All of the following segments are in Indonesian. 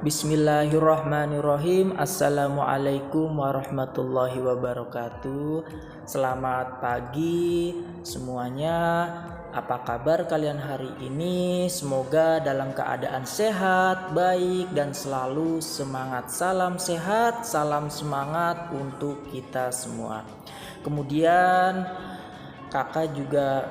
Bismillahirrahmanirrahim. Assalamualaikum warahmatullahi wabarakatuh. Selamat pagi semuanya. Apa kabar kalian hari ini? Semoga dalam keadaan sehat, baik, dan selalu semangat. Salam sehat, salam semangat untuk kita semua. Kemudian kakak juga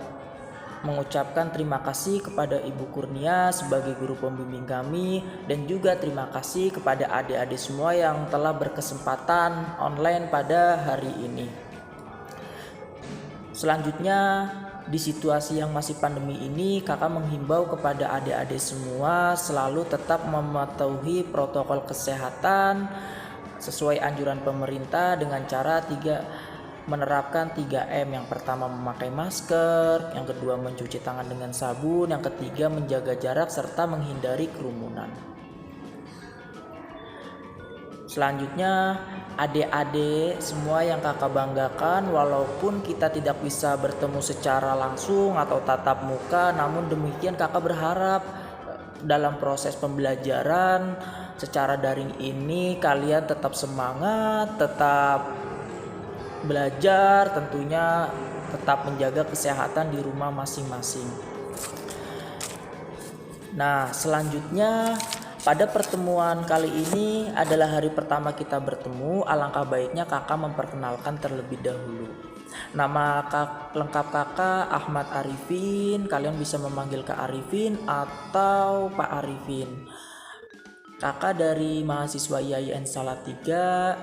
mengucapkan terima kasih kepada Ibu Kurnia sebagai guru pembimbing kami, dan juga terima kasih kepada adik-adik semua yang telah berkesempatan online pada hari ini. Selanjutnya, di situasi yang masih pandemi ini, kakak menghimbau kepada adik-adik semua selalu tetap mematuhi protokol kesehatan sesuai anjuran pemerintah dengan cara menerapkan 3M. Yang pertama memakai masker, yang kedua mencuci tangan dengan sabun, yang ketiga menjaga jarak serta menghindari kerumunan. Selanjutnya, adik-adik semua yang kakak banggakan, walaupun kita tidak bisa bertemu secara langsung atau tatap muka, namun demikian kakak berharap dalam proses pembelajaran secara daring ini kalian tetap semangat, tetap belajar, tentunya tetap menjaga kesehatan di rumah masing-masing. Nah, selanjutnya pada pertemuan kali ini adalah hari pertama kita bertemu. Alangkah baiknya kakak memperkenalkan terlebih dahulu. Nama lengkap kakak Ahmad Arifin. Kalian bisa memanggil Kak Arifin atau Pak Arifin. Kakak dari mahasiswa IAIN Salatiga,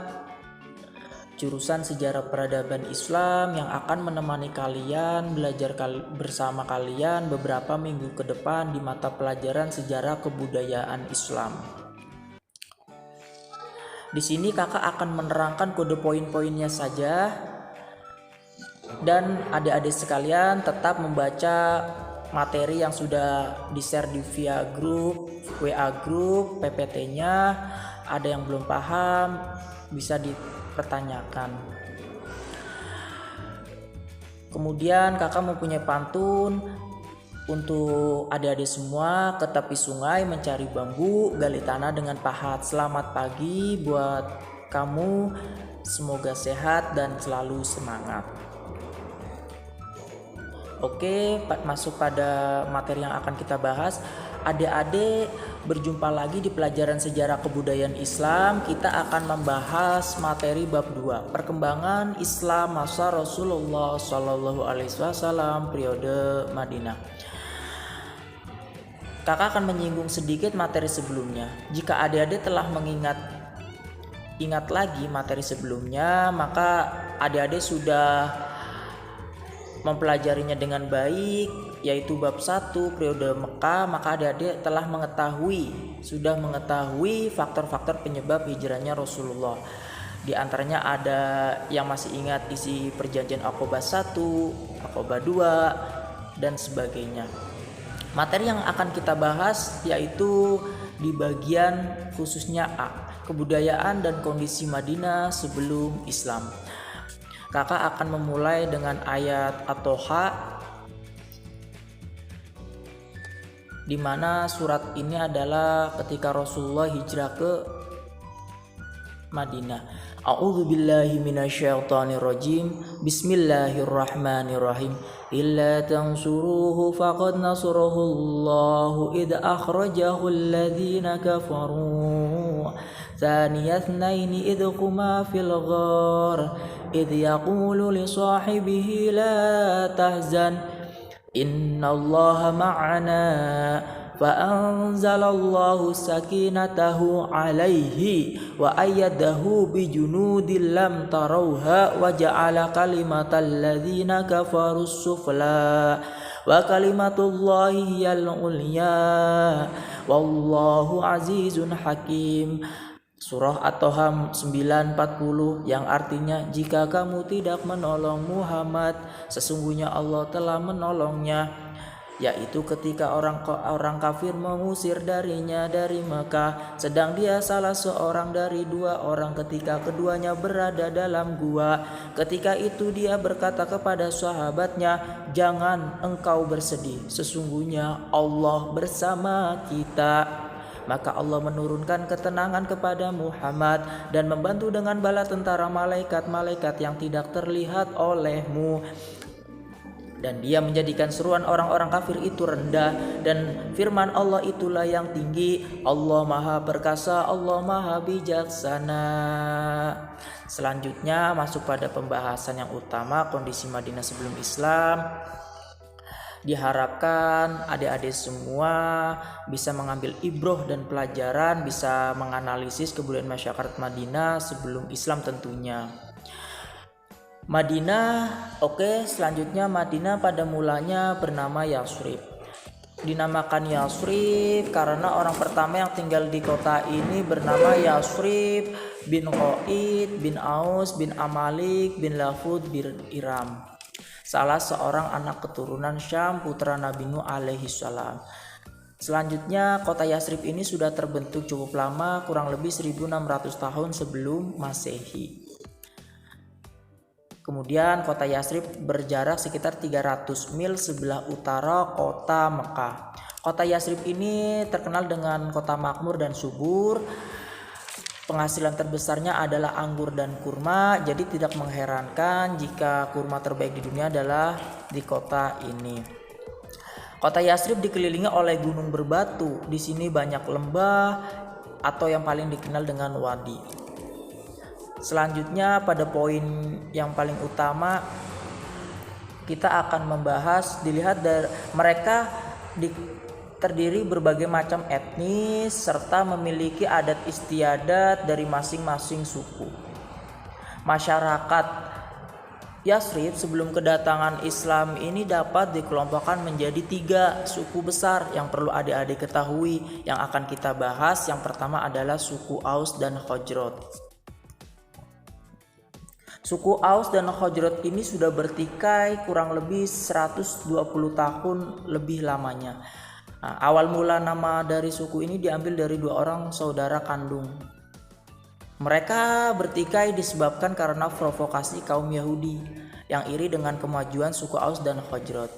jurusan Sejarah Peradaban Islam, yang akan menemani kalian belajar bersama kalian beberapa minggu ke depan di mata pelajaran Sejarah Kebudayaan Islam. Di sini kakak akan menerangkan kode poin-poinnya saja, dan adik-adik sekalian tetap membaca materi yang sudah di-share di via grup, WA grup, PPT-nya. Ada yang belum paham bisa dipertanyakan. Kemudian kakak mempunyai pantun untuk adik-adik semua: ke tepi sungai mencari bambu, gali tanah dengan pahat. Selamat pagi buat kamu, semoga sehat dan selalu semangat. Oke, masuk pada materi yang akan kita bahas. Adik-adik, berjumpa lagi di pelajaran Sejarah Kebudayaan Islam. Kita akan membahas materi bab 2, perkembangan Islam masa Rasulullah SAW periode Madinah. Kakak akan menyinggung sedikit materi sebelumnya. Jika adik-adik telah ingat lagi materi sebelumnya, maka adik-adik sudah mempelajarinya dengan baik, yaitu bab 1 periode Mekah. Maka adik-adik telah sudah mengetahui faktor-faktor penyebab hijrahnya Rasulullah. Di antaranya ada yang masih ingat isi perjanjian Aqobah 1, Aqobah 2, dan sebagainya. Materi yang akan kita bahas yaitu di bagian khususnya A, kebudayaan dan kondisi Madinah sebelum Islam. Kakak akan memulai dengan ayat At-Toha, di mana surat ini adalah ketika Rasulullah hijrah ke Madinah. A'udzu billahi minasyaitonir rajim. Bismillahirrahmanirrahim. Illa tansuruhu faqad nasarahullahu id akhrajahu alladhina kafaru ثاني اثنين إذ هما في الغار إذ يقول لصاحبه لا تحزن إن الله معنا فأنزل الله سكينته عليه وأيده بجنود لم تروها وجعل كلمة الذين كفروا السفلى وكلمة الله هي العليا والله عزيز حكيم. Surah At-Toha 9:40, yang artinya, jika kamu tidak menolong Muhammad, sesungguhnya Allah telah menolongnya, yaitu ketika orang kafir mengusir darinya dari Mekah, sedang dia salah seorang dari 2 orang ketika keduanya berada dalam gua. Ketika itu dia berkata kepada sahabatnya, jangan engkau bersedih, sesungguhnya Allah bersama kita. Maka Allah menurunkan ketenangan kepada Muhammad dan membantu dengan bala tentara malaikat-malaikat yang tidak terlihat olehmu. Dan dia menjadikan seruan orang-orang kafir itu rendah, dan firman Allah itulah yang tinggi. Allah maha perkasa, Allah maha bijaksana. Selanjutnya masuk pada pembahasan yang utama, kondisi Madinah sebelum Islam. Diharapkan adik-adik semua bisa mengambil ibroh dan pelajaran, bisa menganalisis kebudayaan masyarakat Madinah sebelum Islam tentunya. Madinah, selanjutnya Madinah pada mulanya bernama Yasrib. Dinamakan Yasrib karena orang pertama yang tinggal di kota ini bernama Yasrib bin Qaid bin Aus bin Amalik bin Lafud bin Iram, salah seorang anak keturunan Syam, putra Nabi Nuh alaihi salam. Selanjutnya kota Yasrib ini sudah terbentuk cukup lama, kurang lebih 1600 tahun sebelum Masehi. Kemudian kota Yasrib berjarak sekitar 300 mil sebelah utara kota Mekah. Kota Yasrib ini terkenal dengan kota makmur dan subur. Penghasilan terbesarnya adalah anggur dan kurma, jadi tidak mengherankan jika kurma terbaik di dunia adalah di kota ini. Kota Yasrib dikelilingi oleh gunung berbatu. Di sini banyak lembah atau yang paling dikenal dengan wadi. Selanjutnya pada poin yang paling utama kita akan membahas, dilihat dari mereka terdiri berbagai macam etnis serta memiliki adat istiadat dari masing-masing suku. Masyarakat Yasrib sebelum kedatangan Islam ini dapat dikelompokkan menjadi 3 suku besar yang perlu adik-adik ketahui yang akan kita bahas. Yang pertama adalah suku Aus dan Khazraj. Suku Aus dan Khazraj ini sudah bertikai kurang lebih 120 tahun lebih lamanya. Awal mula nama dari suku ini diambil dari 2 orang saudara kandung. Mereka bertikai disebabkan karena provokasi kaum Yahudi yang iri dengan kemajuan suku Aus dan Khazraj.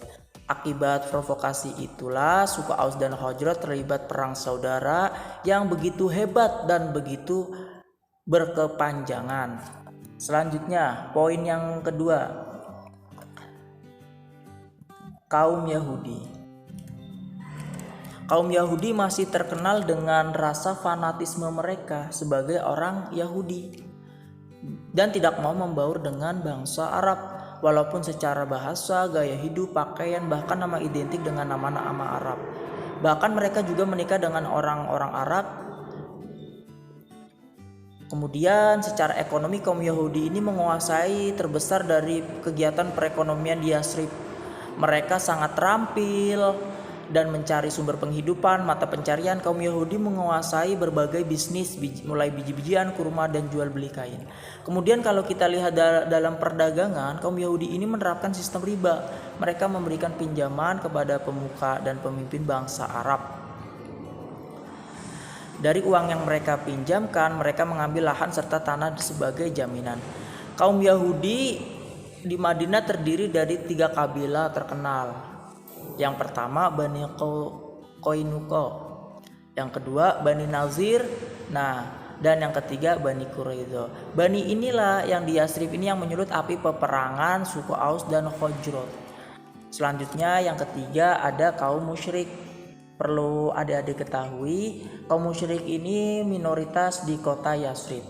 Akibat provokasi itulah suku Aus dan Khazraj terlibat perang saudara yang begitu hebat dan begitu berkepanjangan. Selanjutnya, poin yang kedua, kaum Yahudi. Kaum Yahudi masih terkenal dengan rasa fanatisme mereka sebagai orang Yahudi dan tidak mau membaur dengan bangsa Arab, walaupun secara bahasa, gaya hidup, pakaian, bahkan nama identik dengan nama-nama Arab. Bahkan mereka juga menikah dengan orang-orang Arab. Kemudian secara ekonomi kaum Yahudi ini menguasai terbesar dari kegiatan perekonomian di Yasrib. Mereka sangat terampil dan mencari sumber penghidupan. Mata pencarian kaum Yahudi menguasai berbagai bisnis, mulai biji-bijian, kurma, dan jual beli kain. Kemudian kalau kita lihat dalam perdagangan, kaum Yahudi ini menerapkan sistem riba. Mereka memberikan pinjaman kepada pemuka dan pemimpin bangsa Arab. Dari uang yang mereka pinjamkan, mereka mengambil lahan serta tanah sebagai jaminan. Kaum Yahudi di Madinah terdiri dari 3 kabilah terkenal. Yang pertama Bani Qainuqa, yang kedua Bani Nazir, dan yang ketiga Bani Quraidah. Bani inilah yang di Yasrib ini yang menyulut api peperangan suku Aus dan Khazraj. Selanjutnya yang ketiga ada kaum musyrik. Perlu adik-adik ketahui, kaum musyrik ini minoritas di kota Yasrib.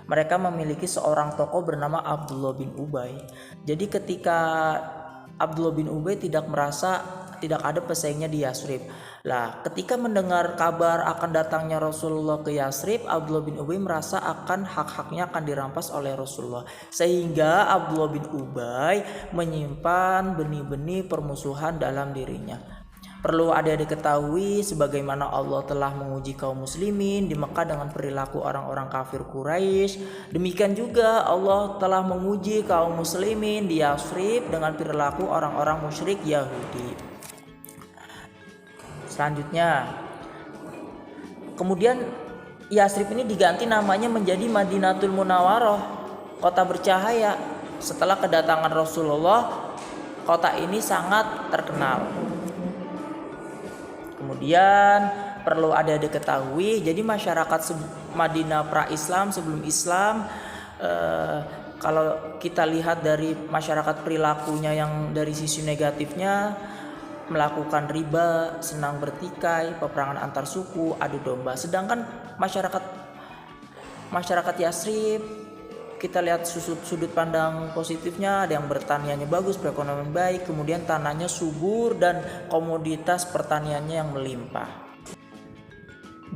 Mereka memiliki seorang tokoh bernama Abdullah bin Ubay. Jadi ketika Abdullah bin Ubay tidak ada pesaingnya di Yasrib. Ketika mendengar kabar akan datangnya Rasulullah ke Yasrib, Abdullah bin Ubay merasa akan hak-haknya akan dirampas oleh Rasulullah. Sehingga Abdullah bin Ubay menyimpan benih-benih permusuhan dalam dirinya. Perlu adik-adik ketahui sebagaimana Allah telah menguji kaum muslimin di Mekah dengan perilaku orang-orang kafir Quraisy, demikian juga Allah telah menguji kaum muslimin di Yasrib dengan perilaku orang-orang musyrik Yahudi. Selanjutnya, kemudian Yasrib ini diganti namanya menjadi Madinatul Munawwarah, kota bercahaya. Setelah kedatangan Rasulullah, kota ini sangat terkenal. Kemudian perlu ada diketahui, jadi masyarakat Madinah pra-Islam sebelum Islam, kalau kita lihat dari masyarakat perilakunya yang dari sisi negatifnya, melakukan riba, senang bertikai, peperangan antar suku, adu domba. Sedangkan masyarakat Yasrib, kita lihat sudut pandang positifnya, ada yang pertaniannya bagus, perekonomian baik, kemudian tanahnya subur dan komoditas pertaniannya yang melimpah.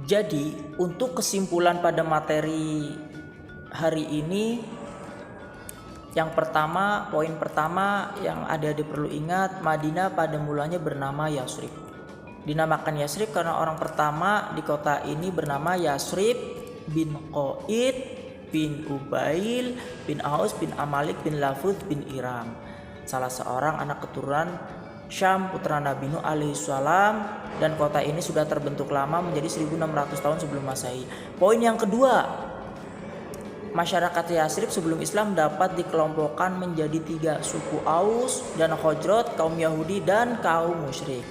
Jadi untuk kesimpulan pada materi hari ini, yang pertama, poin pertama yang adik-adik perlu ingat, Madinah pada mulanya bernama Yasrib. Dinamakan Yasrib karena orang pertama di kota ini bernama Yasrib bin Qaid bin Ubail bin Aus bin Amalik bin Lafuz bin Iram, salah seorang anak keturunan Syam putra Nabi Nuh alaihi salam, dan kota ini sudah terbentuk lama menjadi 1600 tahun sebelum Masehi. Poin yang kedua, masyarakat Yasrib sebelum Islam dapat dikelompokkan menjadi 3 suku, Aus dan Khazraj, kaum Yahudi dan kaum musyrik.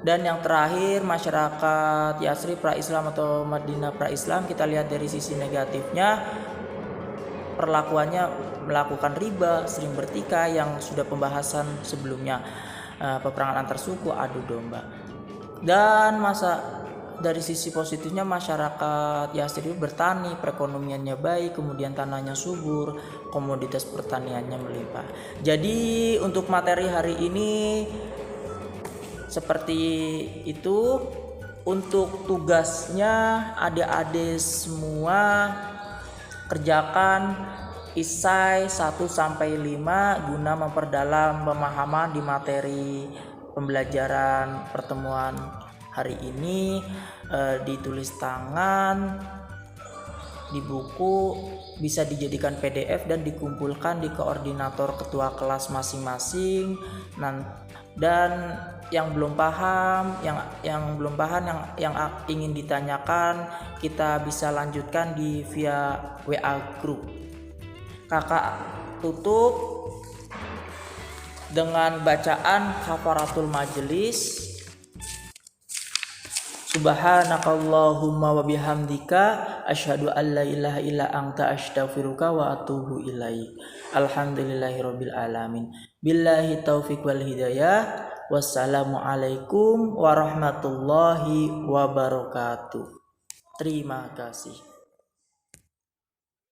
Dan yang terakhir, masyarakat Yasrib pra-Islam atau Madinah pra-Islam, kita lihat dari sisi negatifnya, perlakuannya melakukan riba, sering bertikai yang sudah pembahasan sebelumnya, peperangan antar suku, adu domba. Dan dari sisi positifnya, masyarakat Yasrib bertani, perekonomiannya baik, kemudian tanahnya subur, komoditas pertaniannya melimpah. Jadi untuk materi hari ini seperti itu. Untuk tugasnya adik-adik semua kerjakan isai 1-5 guna memperdalam pemahaman di materi pembelajaran pertemuan hari ini. Ditulis tangan di buku, bisa dijadikan PDF dan dikumpulkan di koordinator ketua kelas masing-masing. Dan yang belum paham, yang ingin ditanyakan, kita bisa lanjutkan via WA group. Kakak tutup dengan bacaan kafaratul majelis. Subhanakallahumma wa bihamdika asyhadu an la ilaha illa anta astaghfiruka wa atubu ilaik. Alhamdulillahirabbil alamin. Billahi taufik wal hidayah. Wassalamualaikum warahmatullahi wabarakatuh. Terima kasih.